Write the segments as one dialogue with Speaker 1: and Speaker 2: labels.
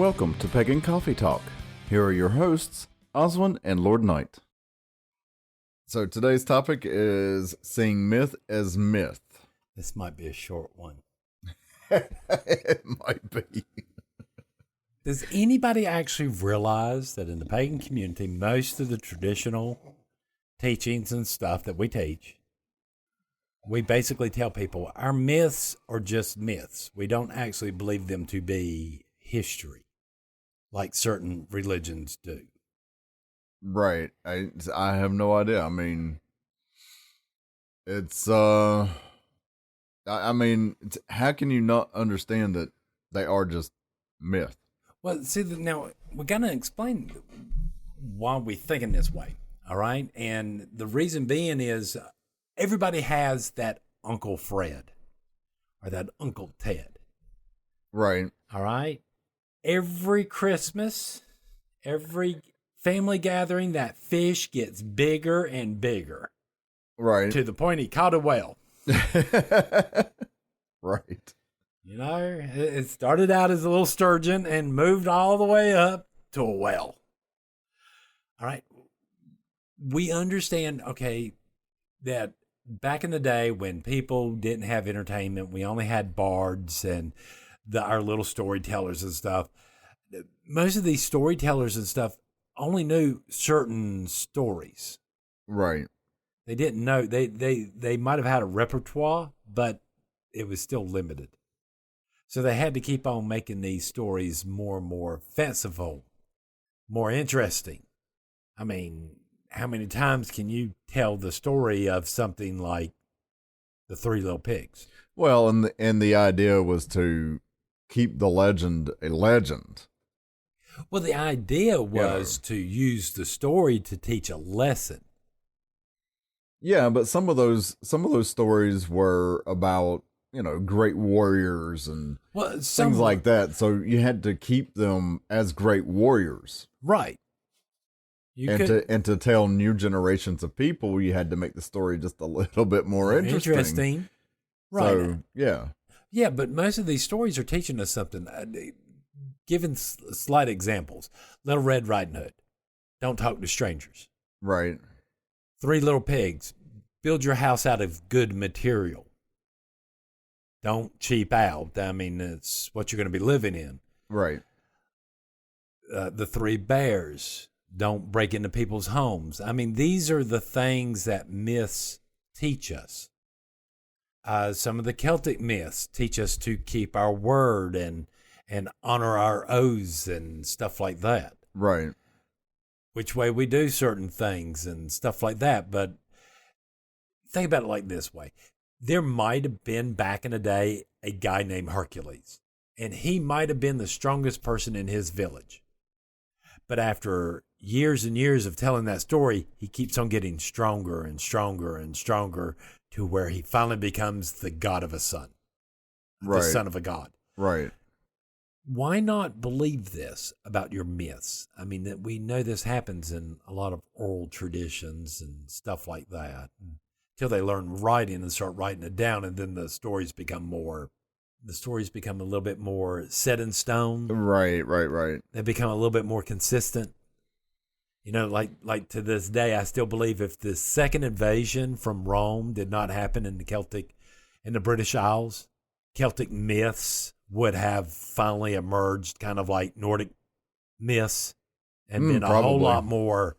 Speaker 1: Welcome to Pagan Coffee Talk. Here are your hosts, Oswin and Lord Night. So today's topic is seeing myth as myth.
Speaker 2: This might be a short one.
Speaker 1: It might be.
Speaker 2: Does anybody actually realize that in the pagan community, most of the traditional teachings and stuff that we teach, we basically tell people our myths are just myths. We don't actually believe them to be history like certain religions do.
Speaker 1: Right. I have no idea. I mean, it's, how can you not understand that they are just myth?
Speaker 2: Well, see, now we're going to explain why we think in this way, all right? And the reason being is everybody has that Uncle Fred or that Uncle Ted.
Speaker 1: Right.
Speaker 2: All right? Every Christmas, every family gathering, that fish gets bigger and bigger.
Speaker 1: Right.
Speaker 2: To the point he caught a whale.
Speaker 1: Right.
Speaker 2: You know, it started out as a little sturgeon and moved all the way up to a whale. All right. We understand, okay, that back in the day when people didn't have entertainment, we only had bards and our little storytellers and stuff. Most of these storytellers and stuff only knew certain stories.
Speaker 1: Right.
Speaker 2: They didn't know. They might have had a repertoire, but it was still limited. So they had to keep on making these stories more and more fanciful, more interesting. I mean, how many times can you tell the story of something like the Three Little Pigs?
Speaker 1: Well, and the idea was to keep the legend a legend.
Speaker 2: Well, the idea was to use the story to teach a lesson.
Speaker 1: Yeah, but some of those stories were about, great warriors and things like that. So you had to keep them as great warriors.
Speaker 2: Right.
Speaker 1: And to tell new generations of people, you had to make the story just a little bit more interesting.
Speaker 2: Right.
Speaker 1: So, yeah.
Speaker 2: Yeah, but most of these stories are teaching us something. Given slight examples. Little Red Riding Hood. Don't talk to strangers.
Speaker 1: Right.
Speaker 2: Three Little Pigs. Build your house out of good material. Don't cheap out. I mean, it's what you're going to be living in.
Speaker 1: Right.
Speaker 2: The Three Bears. Don't break into people's homes. I mean, these are the things that myths teach us. Some of the Celtic myths teach us to keep our word and honor our oaths and stuff like that.
Speaker 1: Right.
Speaker 2: Which way we do certain things and stuff like that. But think about it like this way. There might have been back in the day a guy named Hercules, and he might have been the strongest person in his village. But after years and years of telling that story, he keeps on getting stronger and stronger and stronger to where he finally becomes the god of a son, the son of a god.
Speaker 1: Right.
Speaker 2: Why not believe this about your myths? I mean, that we know this happens in a lot of oral traditions and stuff like that. Until they learn writing and start writing it down, and then the stories become a little bit more set in stone.
Speaker 1: Right.
Speaker 2: They become a little bit more consistent. You know, like to this day, I still believe if the second invasion from Rome did not happen in the British Isles, Celtic myths would have finally emerged, kind of like Nordic myths, and been a whole lot more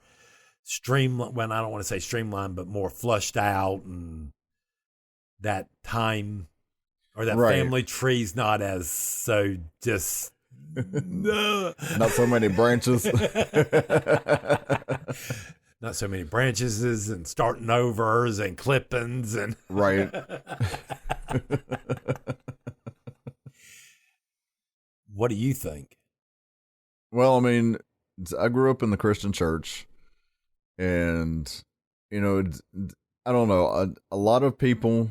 Speaker 2: streamlined. Well, I don't want to say streamlined, but more flushed out, and that time or that family tree's not as so just
Speaker 1: not so many branches.
Speaker 2: Not so many branches and starting overs and clippings and
Speaker 1: right.
Speaker 2: What do you think?
Speaker 1: Well, I mean, I grew up in the Christian church, and I don't know, a lot of people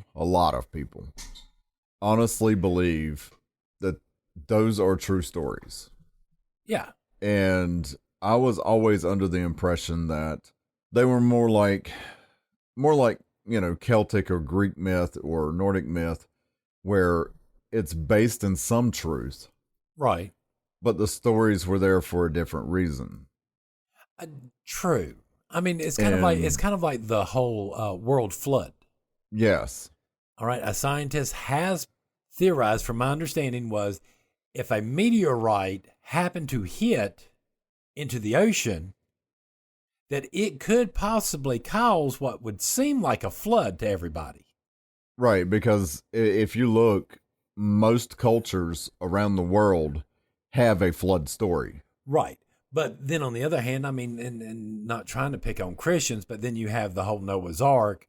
Speaker 1: honestly believe that those are true stories.
Speaker 2: Yeah.
Speaker 1: And I was always under the impression that they were more like Celtic or Greek myth or Nordic myth, where it's based in some truth.
Speaker 2: Right.
Speaker 1: But the stories were there for a different reason.
Speaker 2: True. I mean, it's kind of like the whole world flood.
Speaker 1: Yes.
Speaker 2: All right. A scientist has theorized, from my understanding, was if a meteorite happened to hit into the ocean, that it could possibly cause what would seem like a flood to everybody.
Speaker 1: Right, because if you look, most cultures around the world have a flood story.
Speaker 2: Right. But then on the other hand, I mean, and not trying to pick on Christians, but then you have the whole Noah's Ark,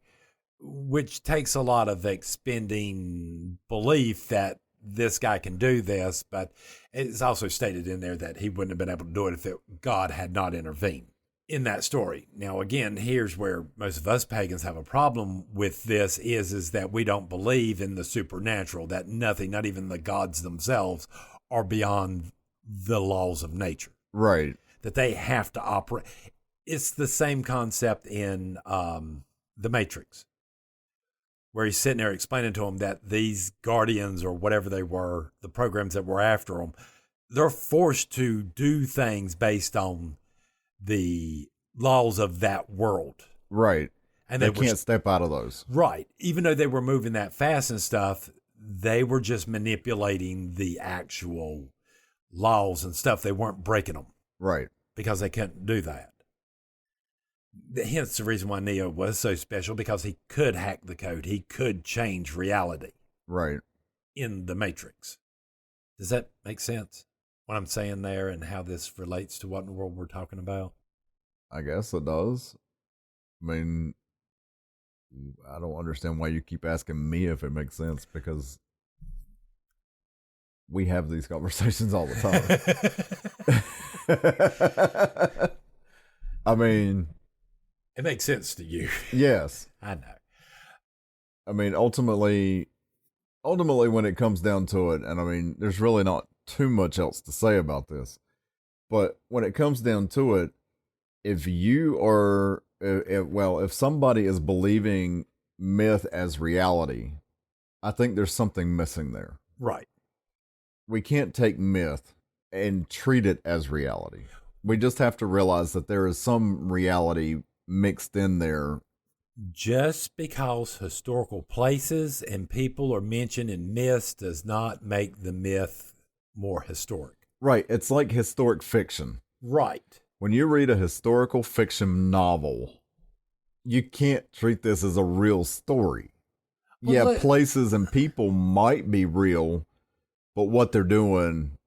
Speaker 2: which takes a lot of expending belief that this guy can do this, but it's also stated in there that he wouldn't have been able to do it if God had not intervened in that story. Now, again, here's where most of us pagans have a problem with this is that we don't believe in the supernatural, that nothing, not even the gods themselves, are beyond the laws of nature.
Speaker 1: Right.
Speaker 2: That they have to operate. It's the same concept in The Matrix, where he's sitting there explaining to him that these guardians or whatever they were, the programs that were after them, they're forced to do things based on the laws of that world.
Speaker 1: Right. And they can't step out of those.
Speaker 2: Right. Even though they were moving that fast and stuff, they were just manipulating the actual laws and stuff. They weren't breaking them.
Speaker 1: Right.
Speaker 2: Because they couldn't do that. Hence the reason why Neo was so special, because he could hack the code. He could change reality.
Speaker 1: Right.
Speaker 2: In the Matrix. Does that make sense? What I'm saying there and how this relates to what in the world we're talking about?
Speaker 1: I guess it does. I mean, I don't understand why you keep asking me if it makes sense, because we have these conversations all the time. I mean,
Speaker 2: it makes sense to you.
Speaker 1: Yes.
Speaker 2: I know.
Speaker 1: I mean, ultimately when it comes down to it, and I mean, there's really not too much else to say about this, but when it comes down to it, if somebody is believing myth as reality, I think there's something missing there.
Speaker 2: Right.
Speaker 1: We can't take myth and treat it as reality. We just have to realize that there is some reality mixed in there.
Speaker 2: Just because historical places and people are mentioned in myths does not make the myth more historic.
Speaker 1: Right. It's like historic fiction.
Speaker 2: Right.
Speaker 1: When you read a historical fiction novel, you can't treat this as a real story. Well, places and people might be real, but what they're doing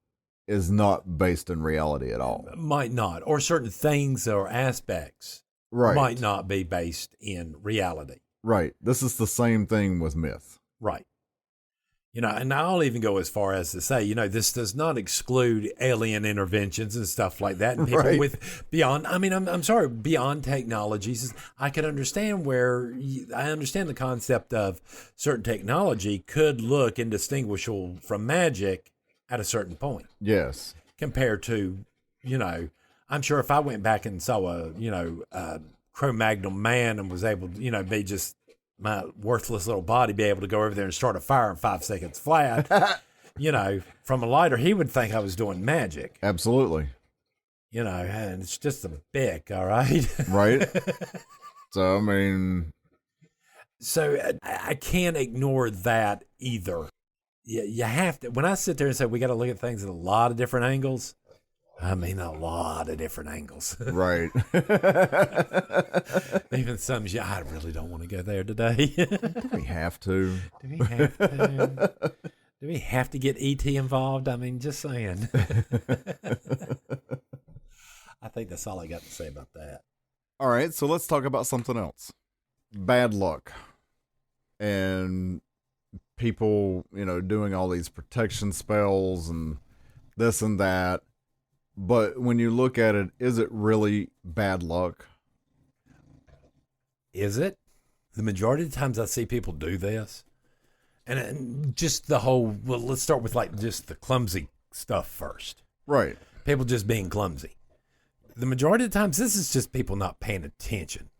Speaker 1: is not based in reality at all.
Speaker 2: Might not. Or certain things or aspects might not be based in reality.
Speaker 1: Right. This is the same thing with myth.
Speaker 2: Right. You know, and I'll even go as far as to say, you know, this does not exclude alien interventions and stuff like that. And people with beyond, I mean, I'm sorry, beyond technologies. I can understand I understand the concept of certain technology could look indistinguishable from magic at a certain point.
Speaker 1: Yes.
Speaker 2: Compared to, you know, I'm sure if I went back and saw a Cro-Magnon man and was able to, you know, be just my worthless little body, be able to go over there and start a fire in 5 seconds flat, you know, from a lighter, he would think I was doing magic.
Speaker 1: Absolutely.
Speaker 2: You know, and it's just a bick, all right?
Speaker 1: Right. So, I mean.
Speaker 2: So I can't ignore that either. You have to, when I sit there and say we got to look at things at a lot of different angles, I mean a lot of different angles.
Speaker 1: Right.
Speaker 2: Even some, I really don't want to go there today.
Speaker 1: Do we have to?
Speaker 2: Do we have to? Do we have to get ET involved? I mean, just saying. I think that's all I got to say about that.
Speaker 1: All right, so let's talk about something else. Bad luck. And people, you know, doing all these protection spells and this and that. But when you look at it, is it really bad luck?
Speaker 2: Is it? The majority of the times I see people do this. And just the whole, well, let's start with like just the clumsy stuff first.
Speaker 1: Right.
Speaker 2: People just being clumsy. The majority of the times, this is just people not paying attention.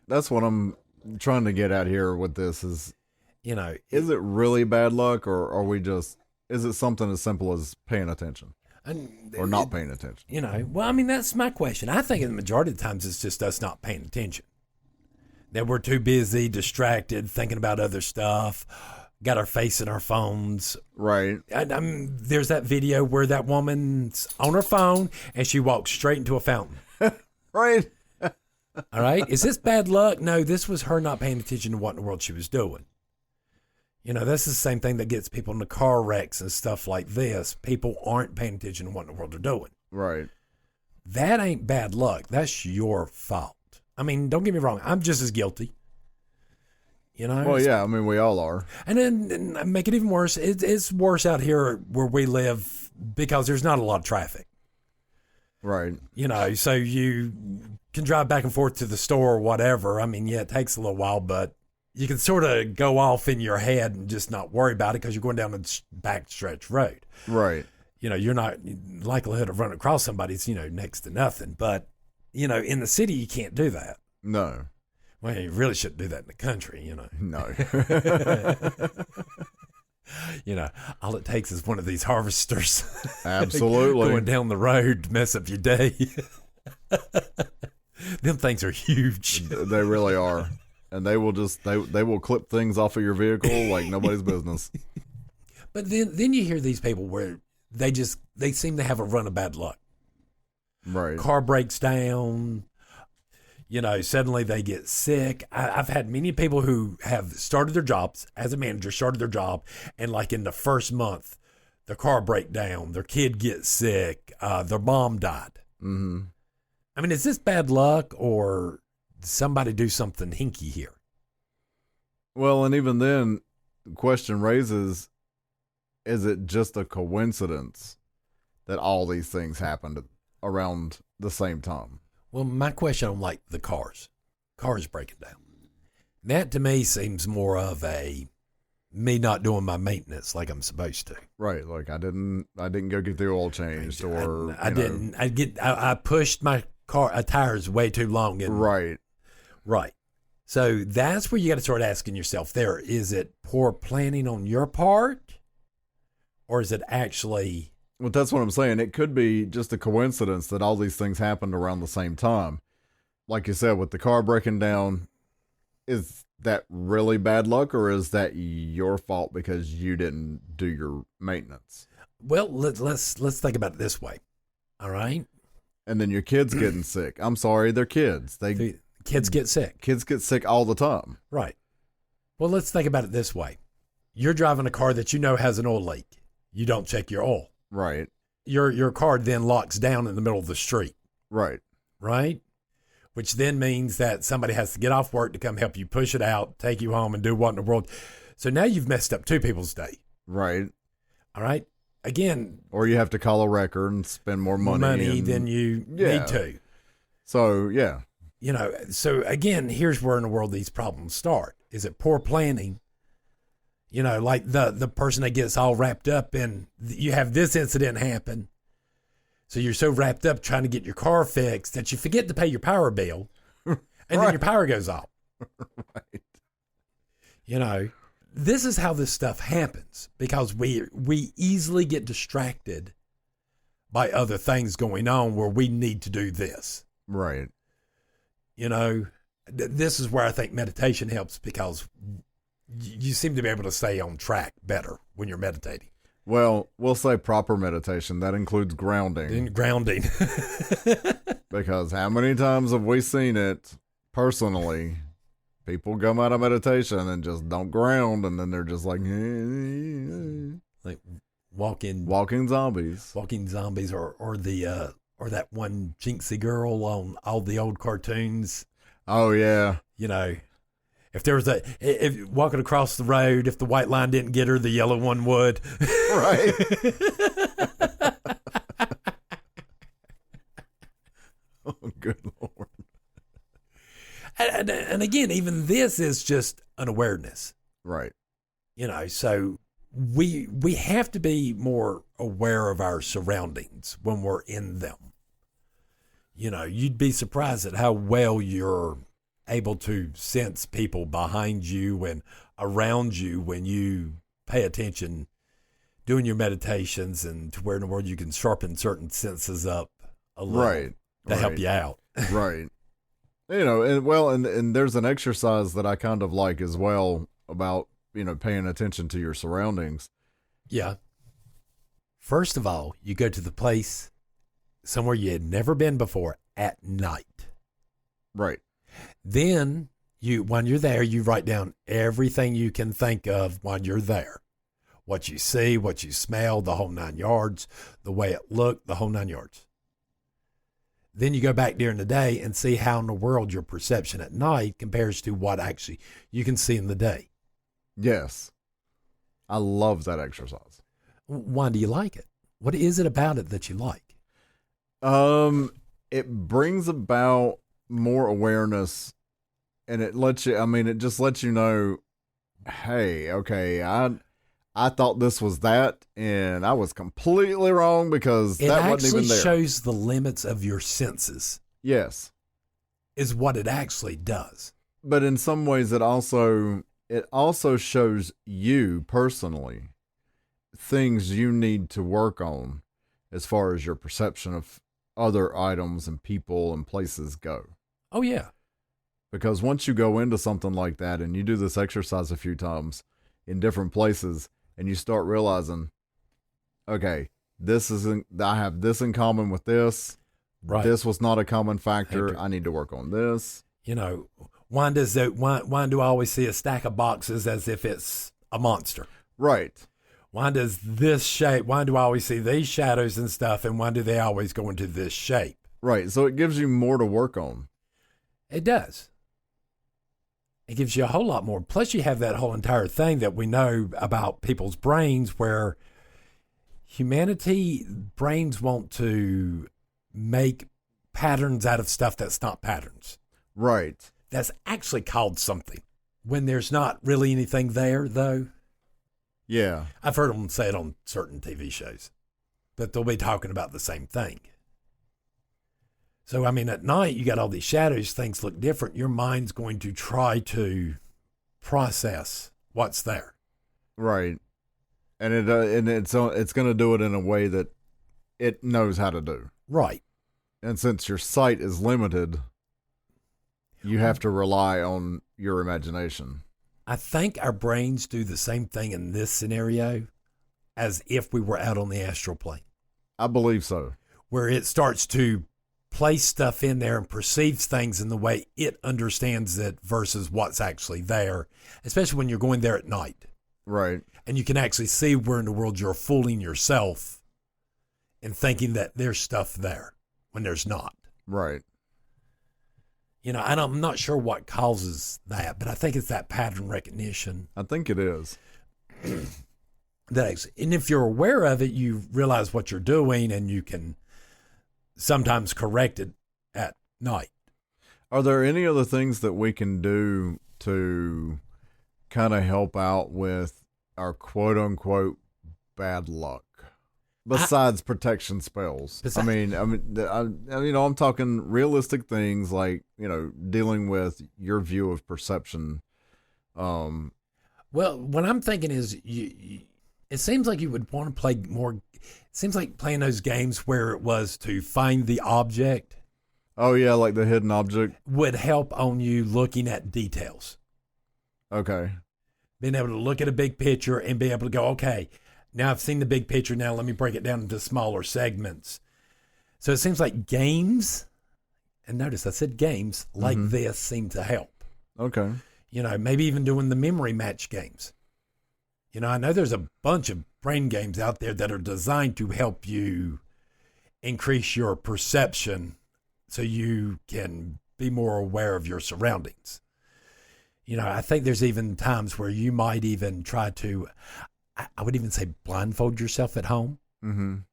Speaker 1: That's what I'm trying to get at here with this is,
Speaker 2: you know,
Speaker 1: is it really bad luck or are we just, is it something as simple as paying attention? or not paying attention.
Speaker 2: You know, well, I mean, that's my question. I think in the majority of the times it's just us not paying attention. That we're too busy, distracted, thinking about other stuff, got our face in our phones.
Speaker 1: Right.
Speaker 2: There's that video where that woman's on her phone and she walks straight into a fountain.
Speaker 1: Right.
Speaker 2: All right. Is this bad luck? No, this was her not paying attention to what in the world she was doing. You know, that's the same thing that gets people into car wrecks and stuff like this. People aren't paying attention to what in the world they're doing.
Speaker 1: Right.
Speaker 2: That ain't bad luck. That's your fault. I mean, don't get me wrong. I'm just as guilty. You know?
Speaker 1: Well, yeah. I mean, we all are.
Speaker 2: And then make it even worse. It's worse out here where we live because there's not a lot of traffic.
Speaker 1: Right.
Speaker 2: You know, so you can drive back and forth to the store or whatever. I mean, yeah, it takes a little while, but you can sort of go off in your head and just not worry about it because you're going down a backstretch road.
Speaker 1: Right.
Speaker 2: You know, you're not likelihood of running across somebody's, you know, next to nothing. But, you know, in the city, you can't do that.
Speaker 1: No.
Speaker 2: Well, you really shouldn't do that in the country, you know.
Speaker 1: No.
Speaker 2: You know, all it takes is one of these harvesters.
Speaker 1: Absolutely.
Speaker 2: Going down the road to mess up your day. Them things are huge.
Speaker 1: They really are. And they will just, they will clip things off of your vehicle like nobody's business.
Speaker 2: But then you hear these people where they seem to have a run of bad luck.
Speaker 1: Right.
Speaker 2: Car breaks down. You know, suddenly they get sick. I've had many people who have started their jobs as a manager, started their job, and like in the first month, their car break down, their kid gets sick, their mom died.
Speaker 1: Mm-hmm.
Speaker 2: I mean, is this bad luck or did somebody do something hinky here?
Speaker 1: Well, and even then, the question raises, is it just a coincidence that all these things happened around the same time?
Speaker 2: Well, my question on like the cars breaking down. That to me seems more of me not doing my maintenance like I'm supposed to.
Speaker 1: Right. Like I didn't go get the oil changed or
Speaker 2: I pushed my car tires way too long.
Speaker 1: Right.
Speaker 2: Right. So that's where you got to start asking yourself there, is it poor planning on your part or is it actually...
Speaker 1: Well, that's what I'm saying. It could be just a coincidence that all these things happened around the same time. Like you said, with the car breaking down, is that really bad luck or is that your fault because you didn't do your maintenance?
Speaker 2: Well, let's think about it this way. All right.
Speaker 1: And then your kids getting sick. I'm sorry, they're kids.
Speaker 2: Kids get sick.
Speaker 1: Kids get sick all the time.
Speaker 2: Right. Well, let's think about it this way. You're driving a car that you know has an oil leak. You don't check your oil.
Speaker 1: Right.
Speaker 2: Your car then locks down in the middle of the street.
Speaker 1: Right.
Speaker 2: Right? Which then means that somebody has to get off work to come help you push it out, take you home, and do what in the world. So now you've messed up two people's day.
Speaker 1: Right.
Speaker 2: All right? Again.
Speaker 1: Or you have to call a wrecker and spend more money.
Speaker 2: Than you need to.
Speaker 1: So, yeah.
Speaker 2: You know, so again, here's where in the world these problems start. Is it poor planning? You know, like the person that gets all wrapped up in, you have this incident happen. So you're so wrapped up trying to get your car fixed that you forget to pay your power bill. And then your power goes off.
Speaker 1: Right.
Speaker 2: You know, this is how this stuff happens because we easily get distracted by other things going on where we need to do this.
Speaker 1: Right.
Speaker 2: You know, this is where I think meditation helps because you seem to be able to stay on track better when you're meditating.
Speaker 1: Well, we'll say proper meditation. That includes grounding.
Speaker 2: Grounding.
Speaker 1: Because how many times have we seen it personally? People come out of meditation and just don't ground, and then they're just like walking zombies.
Speaker 2: Walking zombies, or that one jinxie girl on all the old cartoons.
Speaker 1: Oh yeah.
Speaker 2: You know, if walking across the road, if the white line didn't get her, the yellow one would.
Speaker 1: Right. Oh, good Lord.
Speaker 2: And again, even this is just an awareness.
Speaker 1: Right.
Speaker 2: You know, so we have to be more aware of our surroundings when we're in them. You know, you'd be surprised at how well you're able to sense people behind you and around you when you pay attention doing your meditations and to where in the world you can sharpen certain senses up a little to help you out.
Speaker 1: Right. You know, and there's an exercise that I kind of like as well about, you know, paying attention to your surroundings.
Speaker 2: Yeah. First of all, you go to the place somewhere you had never been before at night.
Speaker 1: Right.
Speaker 2: Then when you're there, you write down everything you can think of while you're there. What you see, what you smell, the whole 9 yards, the way it looked, the whole 9 yards. Then you go back during the day and see how in the world your perception at night compares to what actually you can see in the day.
Speaker 1: Yes. I love that exercise.
Speaker 2: Why do you like it? What is it about it that you like?
Speaker 1: It brings about more awareness, and it lets you, I mean, it just lets you know, hey, okay, I thought this was that, and I was completely wrong because that wasn't even there.
Speaker 2: It actually shows the limits of your senses.
Speaker 1: Yes.
Speaker 2: Is what it actually does.
Speaker 1: But in some ways, it also shows you personally things you need to work on as far as your perception of other items and people and places go.
Speaker 2: Oh, yeah.
Speaker 1: Because once you go into something like that and you do this exercise a few times in different places and you start realizing, okay, I have this in common with this. Right. This was not a common factor. I need to work on this.
Speaker 2: You know, why do I always see a stack of boxes as if it's a monster?
Speaker 1: Right.
Speaker 2: Why do I always see these shadows and stuff, and why do they always go into this shape?
Speaker 1: Right. So it gives you more to work on.
Speaker 2: It does. It gives you a whole lot more. Plus, you have that whole entire thing that we know about people's brains where brains want to make patterns out of stuff that's not patterns.
Speaker 1: Right.
Speaker 2: That's actually called something. When there's not really anything there, though.
Speaker 1: Yeah.
Speaker 2: I've heard them say it on certain TV shows, but they'll be talking about the same thing. So, I mean, at night, you got all these shadows, things look different. Your mind's going to try to process what's there.
Speaker 1: Right. And it's going to do it in a way that it knows how to do.
Speaker 2: Right.
Speaker 1: And since your sight is limited, you have to rely on your imagination.
Speaker 2: I think our brains do the same thing in this scenario as if we were out on the astral plane.
Speaker 1: I believe so.
Speaker 2: Where it starts to place stuff in there and perceives things in the way it understands it versus what's actually there, especially when you're going there at night.
Speaker 1: Right.
Speaker 2: And you can actually see where in the world you're fooling yourself and thinking that there's stuff there when there's not.
Speaker 1: Right.
Speaker 2: You know, and I'm not sure what causes that, but I think it's that pattern recognition.
Speaker 1: I think it is.
Speaker 2: And if you're aware of it, you realize what you're doing and you can sometimes correct it at night.
Speaker 1: Are there any other things that we can do to kind of help out with our quote unquote bad luck besides protection spells? I'm talking realistic things like, you know, dealing with your view of perception.
Speaker 2: Well, what I'm thinking is it seems like you would want to play more. It seems like playing those games where it was to find the object.
Speaker 1: Oh, yeah, like the hidden object.
Speaker 2: Would help on you looking at details.
Speaker 1: Okay.
Speaker 2: Being able to look at a big picture and be able to go, okay, now I've seen the big picture. Now let me break it down into smaller segments. So it seems like games, and notice I said games, like this seem to help.
Speaker 1: Okay.
Speaker 2: You know, maybe even doing the memory match games. You know, I know there's a bunch of brain games out there that are designed to help you increase your perception so you can be more aware of your surroundings. You know, I think there's even times where you might even try to, I would even say blindfold yourself at home to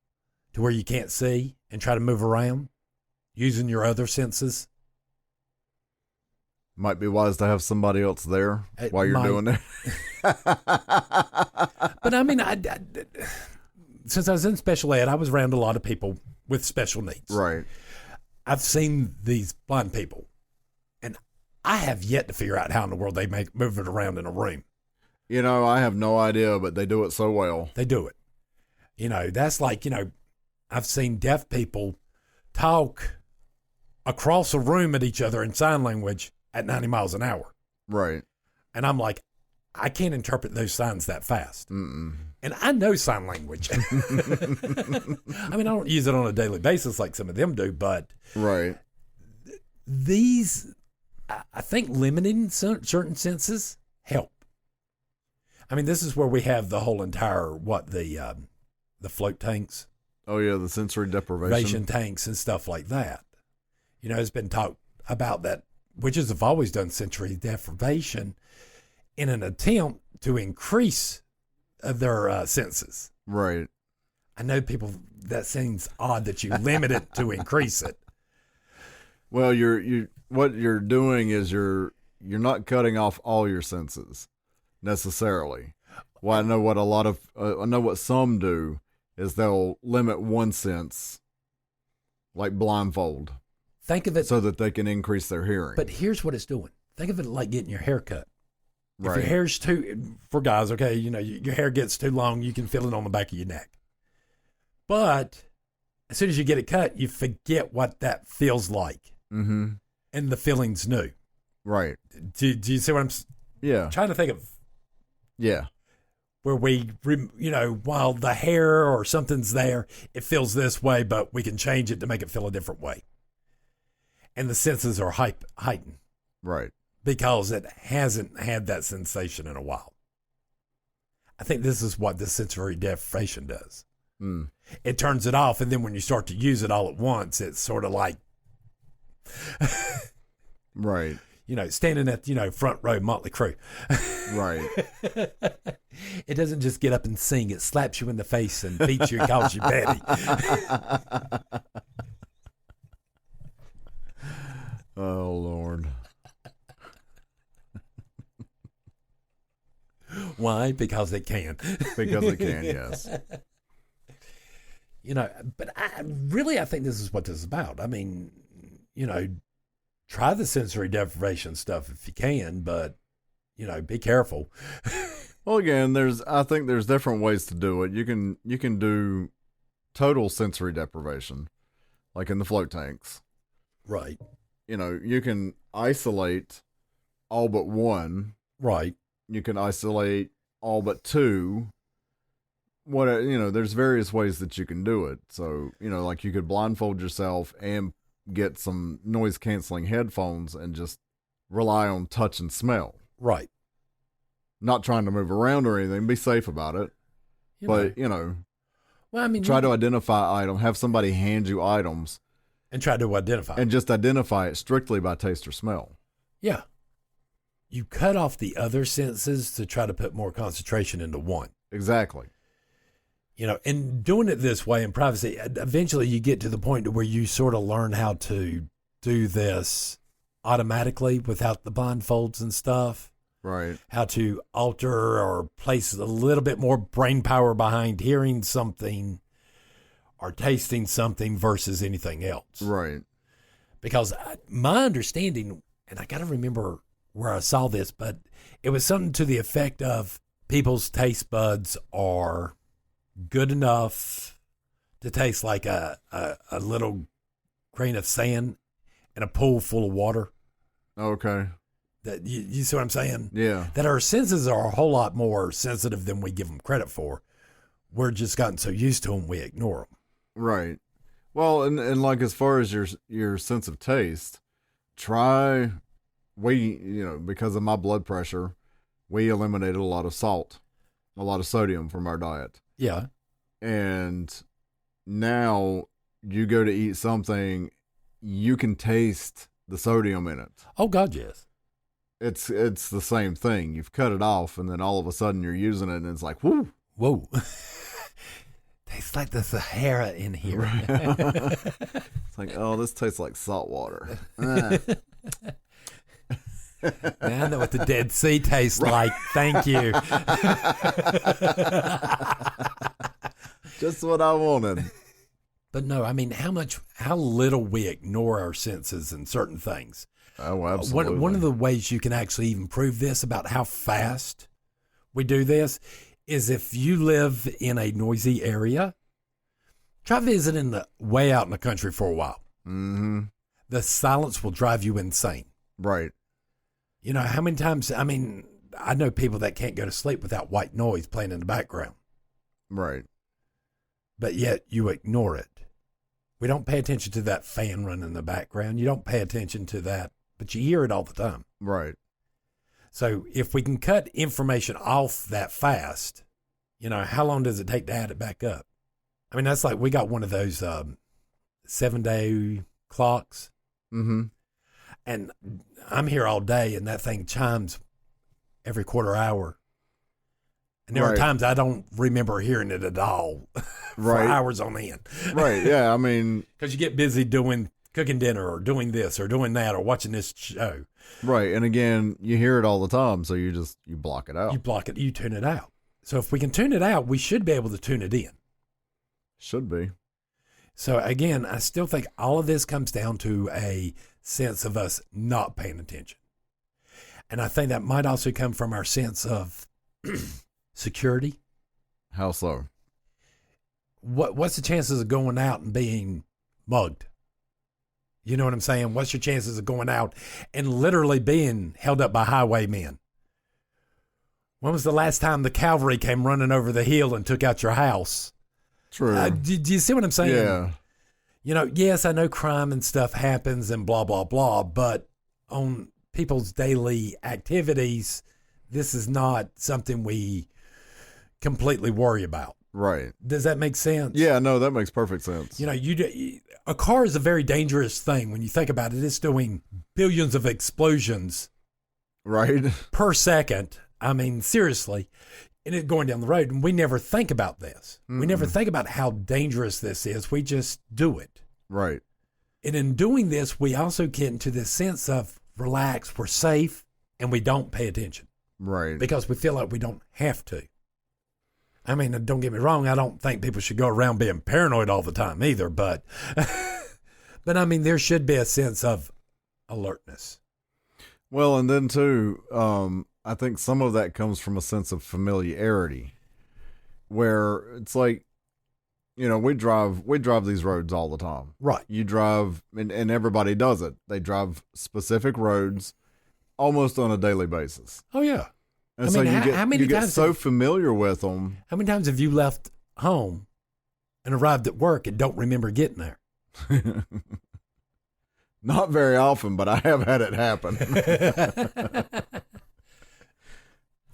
Speaker 2: where you can't see and try to move around using your other senses.
Speaker 1: Might be wise to have somebody else there while you're doing it.
Speaker 2: But I mean, since I was in special ed, I was around a lot of people with special needs.
Speaker 1: Right.
Speaker 2: I've seen these blind people, and I have yet to figure out how in the world they move it around in a room.
Speaker 1: You know, I have no idea, but they do it so well.
Speaker 2: They do it. That's like, I've seen deaf people talk across a room at each other in sign language at 90 miles an hour.
Speaker 1: Right.
Speaker 2: And I'm like, I can't interpret those signs that fast.
Speaker 1: Mm-mm.
Speaker 2: And I know sign language. I mean, I don't use it on a daily basis like some of them do, but
Speaker 1: right.
Speaker 2: I think limiting certain senses help. I mean, this is where we have the whole entire, the float tanks.
Speaker 1: Oh, yeah, the sensory deprivation
Speaker 2: tanks and stuff like that. It's been talked about that witches have always done sensory deprivation in an attempt to increase their senses.
Speaker 1: Right.
Speaker 2: I know people, that seems odd that you limit it to increase it.
Speaker 1: Well, what you're doing is you're not cutting off all your senses necessarily. Well, I know what some do is they'll limit one sense, like blindfold.
Speaker 2: Think of it
Speaker 1: so that they can increase their hearing.
Speaker 2: But here's what it's doing. Think of it like getting your hair cut.
Speaker 1: Right.
Speaker 2: If your hair's for guys, okay, your hair gets too long, you can feel it on the back of your neck. But as soon as you get it cut, you forget what that feels like.
Speaker 1: Mm-hmm.
Speaker 2: And the feeling's new.
Speaker 1: Right.
Speaker 2: Do you see what I'm trying to think of?
Speaker 1: Yeah.
Speaker 2: Where we, while the hair or something's there, it feels this way, but we can change it to make it feel a different way. And the senses are heightened.
Speaker 1: Right.
Speaker 2: Because it hasn't had that sensation in a while. I think this is what the sensory deprivation does.
Speaker 1: Mm.
Speaker 2: It turns it off, and then when you start to use it all at once, it's sort of like...
Speaker 1: right.
Speaker 2: Standing at, front row Motley Crue.
Speaker 1: Right.
Speaker 2: It doesn't just get up and sing. It slaps you in the face and beats you and calls you Betty.
Speaker 1: Oh, Lord.
Speaker 2: Why? Because it can.
Speaker 1: Because it can, yes.
Speaker 2: But I think this is what this is about. I mean, try the sensory deprivation stuff if you can, but, be careful.
Speaker 1: Well, again, I think there's different ways to do it. You can do total sensory deprivation, like in the float tanks.
Speaker 2: Right.
Speaker 1: You can isolate all but one.
Speaker 2: Right.
Speaker 1: You can isolate all but two. There's various ways that you can do it. So, like you could blindfold yourself and get some noise canceling headphones and just rely on touch and smell.
Speaker 2: Right.
Speaker 1: Not trying to move around or anything. Be safe about it. Well,
Speaker 2: I mean,
Speaker 1: try to identify items. Have somebody hand you items.
Speaker 2: And try to identify.
Speaker 1: And just identify it strictly by taste or smell.
Speaker 2: Yeah. You cut off the other senses to try to put more concentration into one.
Speaker 1: Exactly.
Speaker 2: And doing it this way in privacy, eventually you get to the point where you sort of learn how to do this automatically without the blindfolds and stuff.
Speaker 1: Right.
Speaker 2: How to alter or place a little bit more brain power behind hearing something or tasting something versus anything else.
Speaker 1: Right.
Speaker 2: Because my understanding, and I got to remember where I saw this, but it was something to the effect of people's taste buds are good enough to taste like a little grain of sand in a pool full of water.
Speaker 1: Okay.
Speaker 2: That you see what I'm saying?
Speaker 1: Yeah.
Speaker 2: That our senses are a whole lot more sensitive than we give them credit for. We're just gotten so used to them, we ignore them.
Speaker 1: Right. Well, and like as far as your sense of taste, because of my blood pressure, we eliminated a lot of salt, a lot of sodium from our diet.
Speaker 2: Yeah.
Speaker 1: And now you go to eat something, you can taste the sodium in it.
Speaker 2: Oh God, yes.
Speaker 1: It's the same thing. You've cut it off, and then all of a sudden you're using it, and it's like, whoo.
Speaker 2: Whoa. Tastes like the Sahara in here.
Speaker 1: Right. It's like, oh, this tastes like salt water.
Speaker 2: Now I know what the Dead Sea tastes like. Thank you.
Speaker 1: Just what I wanted.
Speaker 2: But no, I mean, how little we ignore our senses in certain things.
Speaker 1: Oh, absolutely.
Speaker 2: One of the ways you can actually even prove this about how fast we do this is if you live in a noisy area, try visiting way out in the country for a while.
Speaker 1: Mm-hmm.
Speaker 2: The silence will drive you insane.
Speaker 1: Right.
Speaker 2: You know, how many times, I mean, I know people that can't go to sleep without white noise playing in the background.
Speaker 1: Right.
Speaker 2: But yet you ignore it. We don't pay attention to that fan running in the background. You don't pay attention to that, but you hear it all the time.
Speaker 1: Right.
Speaker 2: So if we can cut information off that fast, you know, how long does it take to add it back up? I mean, that's like we got one of those 7-day clocks.
Speaker 1: Mm-hmm.
Speaker 2: And I'm here all day, and that thing chimes every quarter hour. And there are times I don't remember hearing it at all for hours on end.
Speaker 1: Right, yeah, I mean...
Speaker 2: Because you get busy cooking dinner or doing this or doing that or watching this show.
Speaker 1: Right, and again, you hear it all the time, so you block it out.
Speaker 2: You block it, you tune it out. So if we can tune it out, we should be able to tune it in.
Speaker 1: Should be.
Speaker 2: So again, I still think all of this comes down to a sense of us not paying attention. And I think that might also come from our sense of security.
Speaker 1: How so?
Speaker 2: What's the chances of going out and being mugged? You know what I'm saying? What's your chances of going out and literally being held up by highwaymen? When was the last time the cavalry came running over the hill and took out your house?
Speaker 1: True.
Speaker 2: Do you see what I'm saying?
Speaker 1: Yeah.
Speaker 2: You know, yes, I know crime and stuff happens and blah, blah, blah, but on people's daily activities, this is not something we completely worry about.
Speaker 1: Right.
Speaker 2: Does that make sense?
Speaker 1: Yeah, no, that makes perfect sense.
Speaker 2: You know, a car is a very dangerous thing. When you think about it, it's doing billions of explosions per second. I mean, seriously. And it's going down the road, and we never think about this. Mm-mm. We never think about how dangerous this is. We just do it.
Speaker 1: Right.
Speaker 2: And in doing this, we also get into this sense of relax, we're safe, and we don't pay attention.
Speaker 1: Right.
Speaker 2: Because we feel like we don't have to. I mean, don't get me wrong, I don't think people should go around being paranoid all the time either, but I mean, there should be a sense of alertness.
Speaker 1: Well, and then too, I think some of that comes from a sense of familiarity, where it's like, you know, we drive these roads all the time.
Speaker 2: Right.
Speaker 1: You drive, and everybody does it. They drive specific roads almost on a daily basis.
Speaker 2: Oh, yeah.
Speaker 1: And so you get so familiar with them.
Speaker 2: How many times have you left home and arrived at work and don't remember getting there?
Speaker 1: Not very often, but I have had it happen.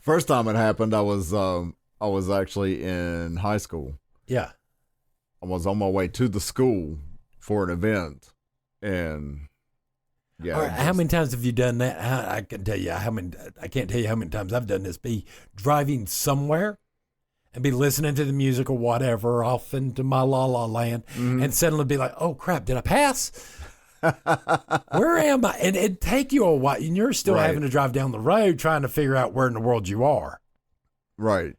Speaker 1: First time it happened, I was actually in high school.
Speaker 2: Yeah.
Speaker 1: I was on my way to the school for an event, and yeah.
Speaker 2: All right, how many times have you done that? I can tell you I can't tell you how many times I've done this. Be driving somewhere and be listening to the music or whatever off into my la la land, and suddenly be like, "Oh crap, did I pass? Where am I?" And it'd take you a while, and you're still having to drive down the road trying to figure out where in the world you are.
Speaker 1: Right.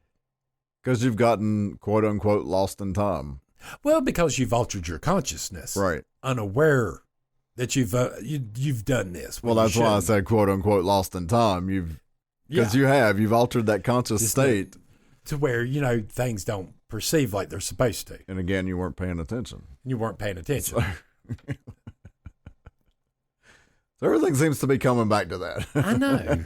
Speaker 1: Because you've gotten, quote unquote, lost in time.
Speaker 2: Well, because you've altered your consciousness.
Speaker 1: Right.
Speaker 2: Unaware that you've done this.
Speaker 1: Well, that's why I said, quote unquote, lost in time. You've altered that conscious state.
Speaker 2: To where, you know, things don't perceive like they're supposed to.
Speaker 1: And again, you weren't paying attention.
Speaker 2: So
Speaker 1: everything seems to be coming back to that.
Speaker 2: I know.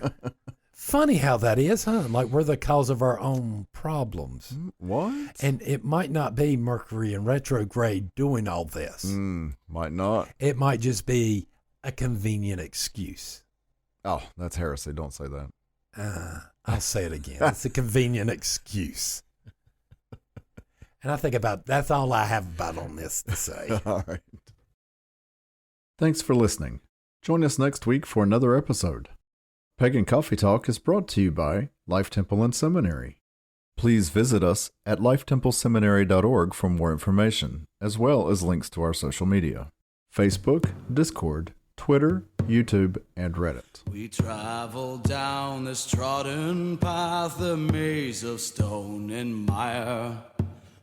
Speaker 2: Funny how that is, huh? Like we're the cause of our own problems.
Speaker 1: What?
Speaker 2: And it might not be Mercury and retrograde doing all this.
Speaker 1: Might not.
Speaker 2: It might just be a convenient excuse.
Speaker 1: Oh, that's heresy. Don't say that.
Speaker 2: I'll say it again. It's a convenient excuse. And I think that's all I have about on this to say.
Speaker 1: All right. Thanks for listening. Join us next week for another episode. Pagan Coffee Talk is brought to you by Life Temple and Seminary. Please visit us at lifetempleseminary.org for more information, as well as links to our social media: Facebook, Discord, Twitter, YouTube, and Reddit.
Speaker 3: We travel down this trodden path, a maze of stone and mire.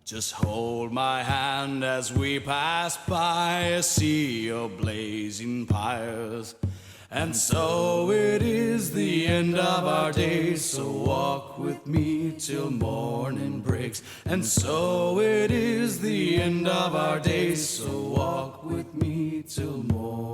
Speaker 3: Just hold my hand as we pass by a sea of blazing pyres. And so it is the end of our days, so walk with me till morning breaks. And so it is the end of our days, so walk with me till morning.